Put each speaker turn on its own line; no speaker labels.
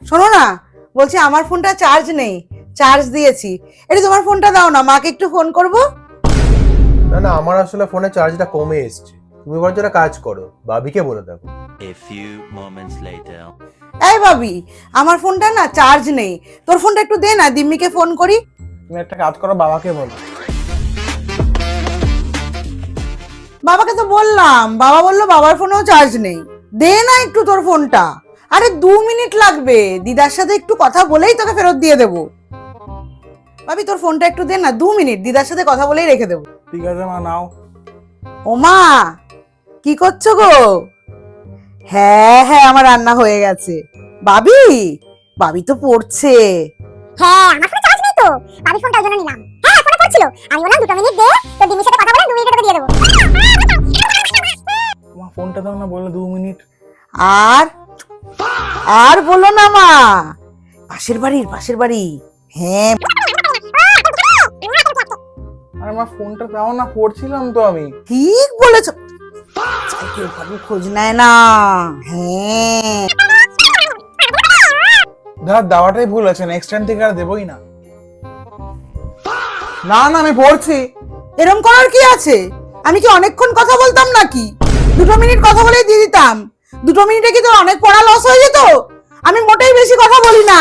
শোনো না, বলছি আমার ফোনটা চার্জ নেই, চার্জ দিয়েছি, এটা তোমার ফোনটা দাও না, মাকে একটু ফোন করব।
না না, আমার আসলে ফোনে চার্জটা কমে এসছে। তুমি বরঞ্চ একটা কাজ করো, ভাবিকে বলে দেখো।
A few moments later.
এই ভাবি, আমার ফোনটা না চার্জ নেই, তোর ফোনটা একটু দে না, দিম্মিকে ফোন করি।
তুমি একটা কাজ করো, বাবাকে বলো।
বাবাকে তো বললাম, বাবা বললো বাবার ফোনেও চার্জ নেই। দে না একটু তোর ফোনটা। আরে 2 মিনিট লাগবে, দিদার সাথে একটু কথা বলেই তোকে ফেরত দিয়ে দেবো। ভাবি তোর ফোনটা একটু দে না, 2 মিনিট দিদার সাথে কথা বলেই রেখে দেবো।
ঠিক আছে মা, নাও।
ও মা, কি করছো গো? হ্যাঁ হ্যাঁ, আমার রান্না হয়ে গেছে। ভাবি, ভাবি তো পড়ছে।
হ্যাঁ, আমার ফোনে চার্জ নেই তো, আমি ফোনটা ওই জন্য নিলাম। হ্যাঁ, ফোনে পড়ছিল, আমি বললাম 2 মিনিট দে, তো দিদির সাথে কথা বলে 2 মিনিটে তোকে দিয়ে দেবো।
মা ফোনটা দাও না, বললো 2 মিনিট।
আর আর বলো না মা, পাশের বাড়ি। হ্যাঁ,
আরে মা ফোনটা দাও না, পড়ছিলাম তো আমি।
ঠিক বলেছ। কেউ ভাবি খোঁজ নেয় না। হ্যাঁ,
দাদা দাওয়াটাই ভুল আছে, নেক্সট টাইম থেকে আর দেবই না। না না, আমি পড়ছি।
এরম করার কি আছে? আমি কি অনেকক্ষণ কথা বলতাম নাকি? 2 মিনিট কথা বলেই দিয়ে দিতাম। 2 মিনিটে কি তোর অনেক পড়া লস হয়ে যেত? আমি মোটেই বেশি কথা বলি না।